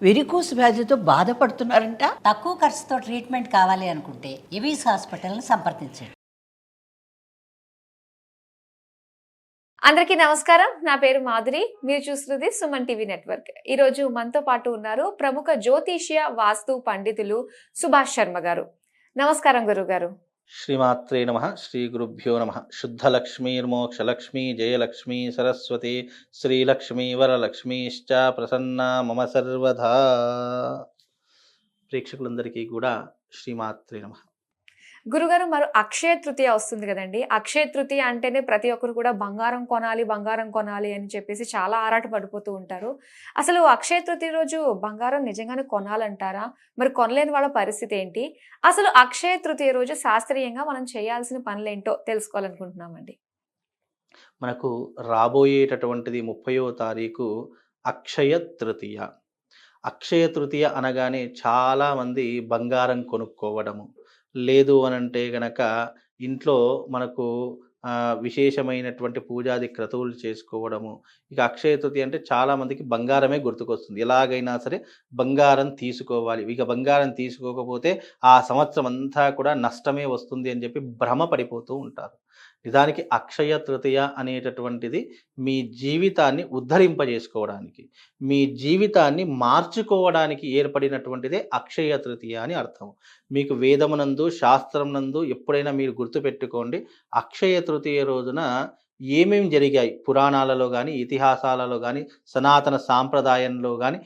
Varicose వ్యాధితో బాధపడుతున్నారంట. తక్కువ ఖర్చుతో ట్రీట్మెంట్ కావాలి అనుకుంటే ఎవిస్ హాస్పిటల్ని సంప్రదించండి. అందరికీ నమస్కారం. నా పేరు మాధురి. మీరు చూస్తున్నది సుమన్ టీవీ నెట్వర్క్. ఈరోజు మనతో పాటు ఉన్నారు ప్రముఖ జ్యోతిష్య వాస్తు పండితులు సుభాష్ శర్మ గారు. నమస్కారం గురుగారు. శ్రీమాత్రే నమః. శ్రీ గురుభ్యో నమః. శుద్ధలక్ష్మీర్మోక్షలక్ష్మీ జయలక్ష్మీ సరస్వతి శ్రీలక్ష్మీ వరలక్ష్మీశ్చ ప్రసన్నా మమ సర్వదా. ప్రేక్షకులందరికీ కూడా శ్రీమాత్రే నమః. గురుగారు, మరి అక్షయ తృతీయ వస్తుంది కదండి. అక్షయ తృతీయ అంటేనే ప్రతి ఒక్కరు కూడా బంగారం కొనాలి అని చెప్పేసి చాలా ఆరాట పడిపోతూ ఉంటారు. అసలు అక్షయ తృతీయ రోజు బంగారం నిజంగానే కొనాలంటారా? మరి కొనలేని వాళ్ళ పరిస్థితి ఏంటి? అసలు అక్షయ తృతీయ రోజు శాస్త్రీయంగా మనం చేయాల్సిన పనులేంటో తెలుసుకోవాలనుకుంటున్నామండి. మనకు రాబోయేటటువంటిది 30వ తారీఖు అక్షయ తృతీయ. అక్షయ తృతీయ అనగానే చాలామంది బంగారం కొనుక్కోవడము, లేదు అనంటే గనక ఇంట్లో మనకు విశేషమైనటువంటి పూజాది క్రతువులు చేసుకోవడము. ఇక అక్షయ తృతీయ అంటే చాలామందికి బంగారమే గుర్తుకొస్తుంది. ఎలాగైనా సరే బంగారం తీసుకోవాలి, ఇక బంగారం తీసుకోకపోతే ఆ సంవత్సరం అంతా కూడా నష్టమే వస్తుంది అని చెప్పి భ్రమ పడిపోతూ ఉంటారు. నిజానికి అక్షయ తృతీయ అనేటటువంటిది మీ జీవితాన్ని ఉద్ధరింపజేసుకోవడానికి, మీ జీవితాన్ని మార్చుకోవడానికి ఏర్పడినటువంటిదే అక్షయ తృతీయ అని అర్థం. మీకు వేదమునందు శాస్త్రమునందు ఎప్పుడైనా మీరు గుర్తుపెట్టుకోండి, అక్షయ తృతీయ రోజున ఏమేమి జరిగాయి, పురాణాలలో కానీ ఇతిహాసాలలో కానీ సనాతన సాంప్రదాయంలో కానీ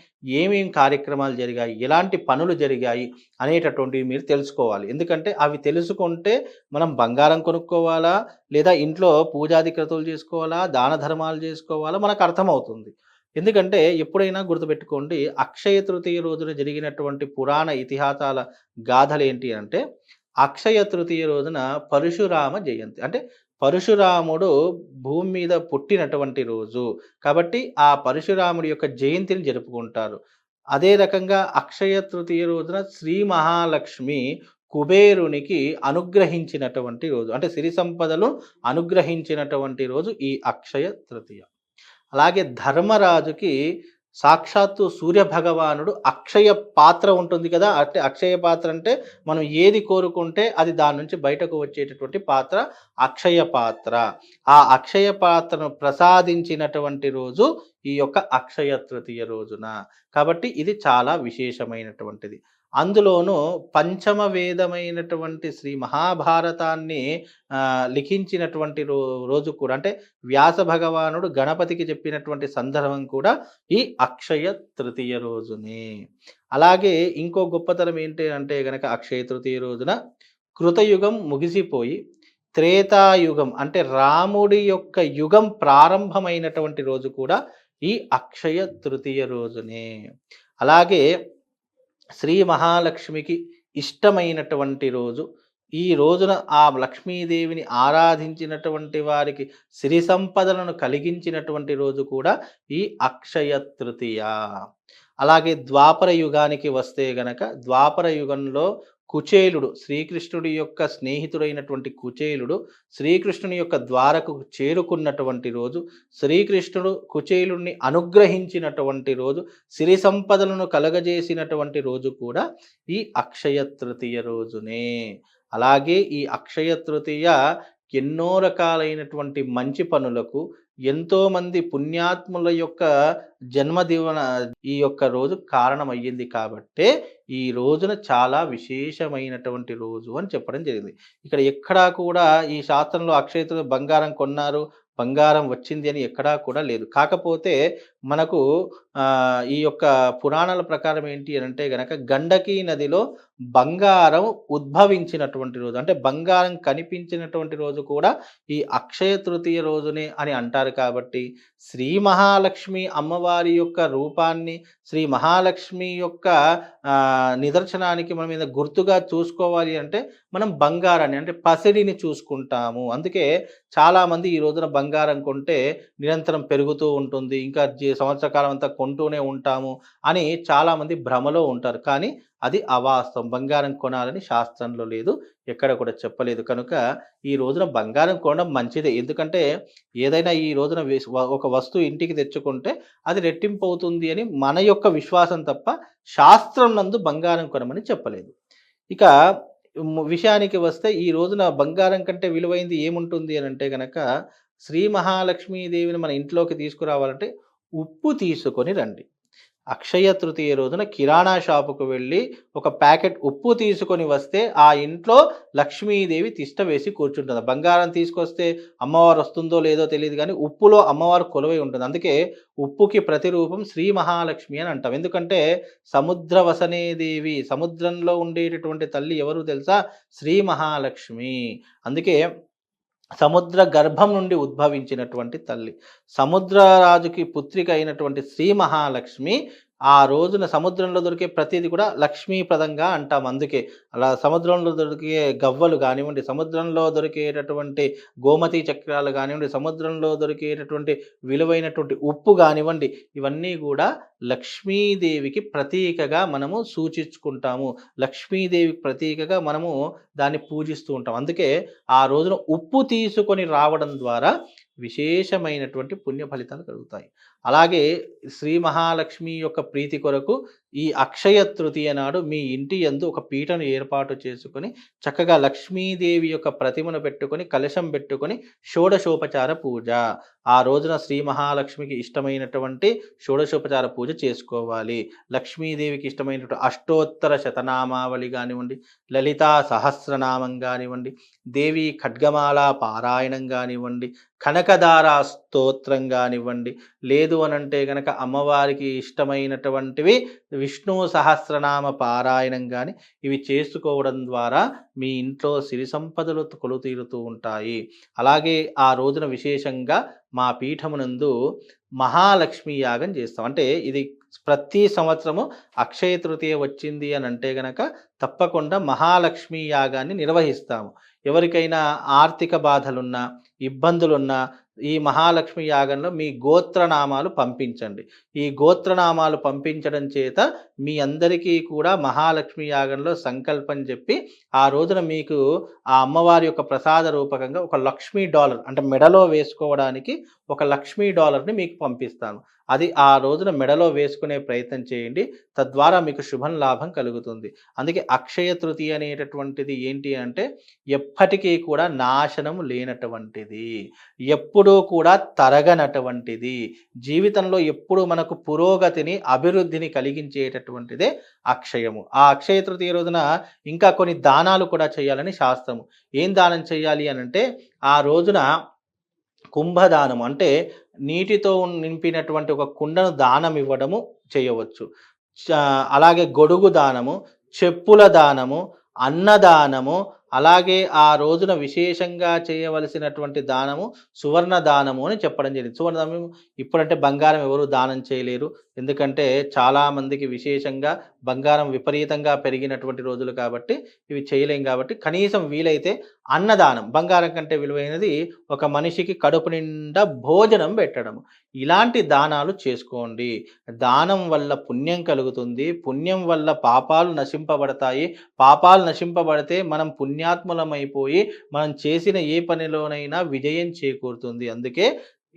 ఏమేమి కార్యక్రమాలు జరిగాయి, ఎలాంటి పనులు జరిగాయి అనేటటువంటివి మీరు తెలుసుకోవాలి. ఎందుకంటే అవి తెలుసుకుంటే మనం బంగారం కొనుక్కోవాలా, లేదా ఇంట్లో పూజాది క్రతువులు చేసుకోవాలా, దాన ధర్మాలు చేసుకోవాలా మనకు అర్థమవుతుంది. ఎందుకంటే ఎప్పుడైనా గుర్తుపెట్టుకోండి, అక్షయ తృతీయ రోజున జరిగినటువంటి పురాణ ఇతిహాసాల గాథలు ఏంటి అంటే, అక్షయ తృతీయ రోజున పరశురామ జయంతి, అంటే పరశురాముడు భూమి మీద పుట్టినటువంటి రోజు కాబట్టి ఆ పరశురాముడి యొక్క జయంతిని జరుపుకుంటారు. అదే రకంగా అక్షయ తృతీయ రోజున శ్రీ మహాలక్ష్మి కుబేరునికి అనుగ్రహించినటువంటి రోజు, అంటే సిరి సంపదలు అనుగ్రహించినటువంటి రోజు ఈ అక్షయ తృతీయ. అలాగే ధర్మరాజుకి సాక్షాత్తు సూర్య భగవానుడు అక్షయ పాత్ర ఉంటుంది కదా, అంటే అక్షయ పాత్ర అంటే మనం ఏది కోరుకుంటే అది దాని నుంచి బయటకు వచ్చేటటువంటి పాత్ర అక్షయ పాత్ర. ఆ అక్షయ పాత్రను ప్రసాదించినటువంటి రోజు ఈ యొక్క అక్షయ తృతీయ రోజున. కాబట్టి ఇది చాలా విశేషమైనటువంటిది. అందులోనూ పంచమ వేదమైనటువంటి శ్రీ మహాభారతాన్ని లిఖించినటువంటి రోజు కూడా, అంటే వ్యాస భగవానుడు గణపతికి చెప్పినటువంటి సందర్భం కూడా ఈ అక్షయ తృతీయ రోజునే. అలాగే ఇంకో గొప్పతనం ఏంటి అంటే గనక అక్షయ తృతీయ రోజున కృతయుగం ముగిసిపోయి త్రేతాయుగం అంటే రాముడి యొక్క యుగం ప్రారంభమైనటువంటి రోజు కూడా ఈ అక్షయ తృతీయ రోజునే. అలాగే శ్రీ మహాలక్ష్మికి ఇష్టమైనటువంటి రోజు, ఈ రోజున ఆ లక్ష్మీదేవిని ఆరాధించినటువంటి వారికి సిరి సంపదలను కలిగించినటువంటి రోజు కూడా ఈ అక్షయ తృతీయ. అలాగే ద్వాపర యుగానికి వస్తే గనక ద్వాపర యుగంలో కుచేలుడు, శ్రీకృష్ణుడి యొక్క స్నేహితుడైనటువంటి కుచేలుడు శ్రీకృష్ణుని యొక్క ద్వారకు చేరుకున్నటువంటి రోజు, శ్రీకృష్ణుడు కుచేలుడిని అనుగ్రహించినటువంటి రోజు, సిరి సంపదలను కలగజేసినటువంటి రోజు కూడా ఈ అక్షయ తృతీయ రోజునే. అలాగే ఈ అక్షయ తృతీయ ఎన్నో రకాలైనటువంటి మంచి పనులకు, ఎంతోమంది పుణ్యాత్ముల యొక్క జన్మదివన ఈ యొక్క రోజు కారణమయ్యింది కాబట్టే ఈ రోజున చాలా విశేషమైనటువంటి రోజు అని చెప్పడం జరిగింది. ఇక్కడ ఎక్కడా కూడా ఈ శాస్త్రంలో అక్షయ తృతీయ బంగారం కొన్నారు, బంగారం వచ్చింది అని ఎక్కడా కూడా లేదు. కాకపోతే మనకు ఈ యొక్క పురాణాల ప్రకారం ఏంటి అని అంటే గనక గండకీ నదిలో బంగారం ఉద్భవించినటువంటి రోజు, అంటే బంగారం కనిపించినటువంటి రోజు కూడా ఈ అక్షయ తృతీయ రోజునే అని అంటారు. కాబట్టి శ్రీ మహాలక్ష్మి అమ్మవారి యొక్క రూపాన్ని, శ్రీ మహాలక్ష్మి యొక్క నిదర్శనానికి మనం మీద గుర్తుగా చూసుకోవాలి అంటే మనం బంగారాన్ని, అంటే పసిడిని చూసుకుంటాము. అందుకే చాలామంది ఈ రోజున బంగారం కొంటే నిరంతరం పెరుగుతూ ఉంటుంది, ఇంకా సంవత్సర కాలం అంతా కొంటూనే ఉంటాము అని చాలామంది భ్రమలో ఉంటారు. కానీ అది అవాస్తవం. బంగారం కొనాలని శాస్త్రంలో లేదు, ఎక్కడ కూడా చెప్పలేదు. కనుక ఈ రోజున బంగారం కొనడం మంచిదే. ఎందుకంటే ఏదైనా ఈ రోజున ఒక వస్తువు ఇంటికి తెచ్చుకుంటే అది రెట్టింపు అవుతుంది అని మన యొక్క విశ్వాసం తప్ప శాస్త్రం నందు బంగారం కొనమని చెప్పలేదు. ఇక విషయానికి వస్తే ఈ రోజున బంగారం కంటే విలువైంది ఏముంటుంది అని అంటే గనక, శ్రీ మహాలక్ష్మీదేవిని మన ఇంట్లోకి తీసుకురావాలంటే ఉప్పు తీసుకొని రండి. అక్షయ తృతీయ రోజున కిరాణా షాపుకు వెళ్ళి ఒక ప్యాకెట్ ఉప్పు తీసుకొని వస్తే ఆ ఇంట్లో లక్ష్మీదేవి తిష్ట వేసి కూర్చుంటుంది. బంగారం తీసుకొస్తే అమ్మవారు వస్తుందో లేదో తెలియదు, కానీ ఉప్పులో అమ్మవారు కొలువై ఉంటుంది. అందుకే ఉప్పుకి ప్రతిరూపం శ్రీ మహాలక్ష్మి అని అంటాం. ఎందుకంటే సముద్ర వసనే దేవి, సముద్రంలో ఉండేటటువంటి తల్లి ఎవరు తెలుసా? శ్రీ మహాలక్ష్మి. అందుకే సముద్ర గర్భం నుండి ఉద్భవించినటువంటి తల్లి, సముద్రరాజుకి పుత్రిక అయినటువంటి శ్రీ మహాలక్ష్మి ఆ రోజున సముద్రంలో దొరికే ప్రతిదీ కూడా లక్ష్మీప్రదంగా అంటాం. అందుకే అలా సముద్రంలో దొరికే గవ్వలు కానివ్వండి, సముద్రంలో దొరికేటటువంటి గోమతి చక్రాలు కానివ్వండి, సముద్రంలో దొరికేటటువంటి విలువైనటువంటి ఉప్పు కానివ్వండి, ఇవన్నీ కూడా లక్ష్మీదేవికి ప్రతీకగా మనము సూచించుకుంటాము. లక్ష్మీదేవికి ప్రతీకగా మనము దాన్ని పూజిస్తూ ఉంటాం. అందుకే ఆ రోజున ఉప్పు తీసుకొని రావడం ద్వారా విశేషమైనటువంటి పుణ్య ఫలితాలు కలుగుతాయి. అలాగే శ్రీ మహాలక్ష్మి యొక్క ప్రీతి కొరకు ఈ అక్షయ తృతీయ నాడు మీ ఇంటి యందు ఒక పీటను ఏర్పాటు చేసుకొని చక్కగా లక్ష్మీదేవి యొక్క ప్రతిమను పెట్టుకొని కలశం పెట్టుకొని షోడశోపచార పూజ, ఆ రోజున శ్రీ మహాలక్ష్మికి ఇష్టమైనటువంటి షోడశోపచార పూజ చేసుకోవాలి. లక్ష్మీదేవికి ఇష్టమైనటువంటి అష్టోత్తర శతనామావళి కానివ్వండి, లలితా సహస్రనామం కానివ్వండి, దేవి ఖడ్గమాల పారాయణం కానివ్వండి, కనకదార స్తోత్రం కానివ్వండి, లేదు అనంటే గనక అమ్మవారికి ఇష్టమైనటువంటివి విష్ణు సహస్రనామ పారాయణం కానీ ఇవి చేసుకోవడం ద్వారా మీ ఇంట్లో సిరి సంపదలు కొలుతీరుతూ ఉంటాయి. అలాగే ఆ రోజున విశేషంగా మా పీఠమునందు మహాలక్ష్మి యాగం చేస్తాం. అంటే ఇది ప్రతి సంవత్సరము అక్షయ తృతీయ వచ్చింది అని అంటే గనక తప్పకుండా మహాలక్ష్మి యాగాన్ని నిర్వహిస్తాము. ఎవరికైనా ఆర్థిక బాధలున్నా, ఇబ్బందులున్నా ఈ మహాలక్ష్మి యాగంలో మీ గోత్రనామాలు పంపించండి. ఈ గోత్రనామాలు పంపించడం చేత మీ అందరికీ కూడా మహాలక్ష్మి యాగంలో సంకల్పం చెప్పి ఆ రోజున మీకు ఆ అమ్మవారి యొక్క ప్రసాద రూపకంగా ఒక $1,00,000 అంటే మెడలో వేసుకోవడానికి ఒక $1,00,000ని మీకు పంపిస్తాను. అది ఆ రోజున మెడలో వేసుకునే ప్రయత్నం చేయండి. తద్వారా మీకు శుభం లాభం కలుగుతుంది. అందుకే అక్షయ తృతీయ అనేటటువంటిది ఏంటి అంటే ఎప్పటికీ కూడా నాశనం లేనటువంటిది, ఎప్పుడూ కూడా తరగనటువంటిది, జీవితంలో ఎప్పుడు మనకు పురోగతిని అభివృద్ధిని కలిగించేటటువంటిదే అక్షయము. ఆ అక్షయ తృతీయ రోజున ఇంకా కొన్ని దానాలు కూడా చేయాలని శాస్త్రము. ఏం దానం చేయాలి అని అంటే ఆ రోజున కుంభదానం అంటే నీటితో నింపినటువంటి ఒక కుండను దానం ఇవ్వడము చేయవచ్చు. అలాగే గొడుగు దానము, చెప్పుల దానము, అన్నదానము, అలాగే ఆ రోజున విశేషంగా చేయవలసినటువంటి దానము సువర్ణ దానము అని చెప్పడం జరిగింది. సువర్ణ దానం ఇప్పుడంటే బంగారం ఎవరు దానం చేయలేరు, ఎందుకంటే చాలామందికి విశేషంగా బంగారం విపరీతంగా పెరిగినటువంటి రోజులు కాబట్టి ఇవి చేయలేం. కాబట్టి కనీసం వీలైతే అన్నదానం, బంగారం కంటే విలువైనది ఒక మనిషికి కడుపు నిండా భోజనం పెట్టడము, ఇలాంటి దానాలు చేసుకోండి. దానం వల్ల పుణ్యం కలుగుతుంది, పుణ్యం వల్ల పాపాలు నశింపబడతాయి, పాపాలు నశింపబడితే మనం పుణ్యాత్ములమైపోయి మనం చేసిన ఏ పనిలోనైనా విజయం చేకూరుతుంది. అందుకే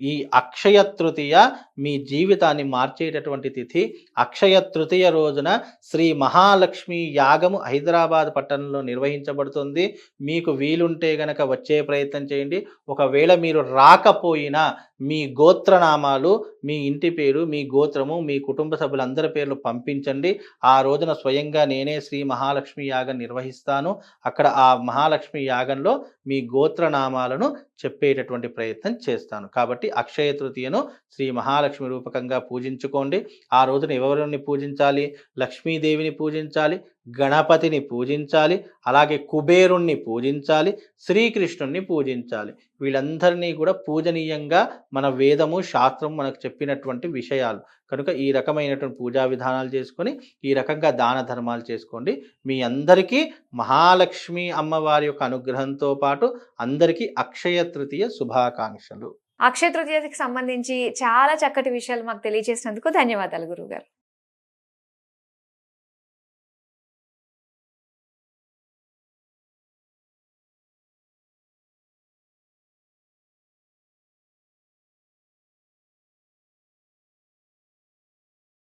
ఈ అక్షయ తృతీయ మీ జీవితాన్ని మార్చేటటువంటి తిథి. అక్షయ తృతీయ రోజున శ్రీ మహాలక్ష్మి యాగము హైదరాబాద్ పట్టణంలో నిర్వహించబడుతుంది. మీకు వీలుంటే గనక వచ్చే ప్రయత్నం చేయండి. ఒకవేళ మీరు రాకపోయినా మీ గోత్రనామాలు, మీ ఇంటి పేరు, మీ గోత్రము, మీ కుటుంబ సభ్యులందరి పేర్లు పంపించండి. ఆ రోజున స్వయంగా నేనే శ్రీ మహాలక్ష్మి యాగం నిర్వహిస్తాను. అక్కడ ఆ మహాలక్ష్మి యాగంలో మీ గోత్రనామాలను చెప్పేటటువంటి ప్రయత్నం చేస్తాను. కాబట్టి అక్షయ తృతీయను శ్రీ మహాలక్ష్మి రూపకంగా పూజించుకోండి. ఆ రోజున ఎవరిని పూజించాలి? లక్ష్మీదేవిని పూజించాలి, గణపతిని పూజించాలి, అలాగే కుబేరుణ్ణి పూజించాలి, శ్రీకృష్ణుణ్ణి పూజించాలి. వీళ్ళందరినీ కూడా పూజనీయంగా మన వేదము శాస్త్రం మనకు చెప్పినటువంటి విషయాలు కనుక ఈ రకమైనటువంటి పూజా విధానాలు చేసుకొని ఈ రకంగా దాన ధర్మాలు చేసుకోండి. మీ అందరికీ మహాలక్ష్మి అమ్మవారి యొక్క అనుగ్రహంతో పాటు అందరికీ అక్షయ తృతీయ శుభాకాంక్షలు. అక్షయ తృతీయకి సంబంధించి చాలా చక్కటి విషయాలు మాకు తెలియజేసినందుకు ధన్యవాదాలు గురువుగారు.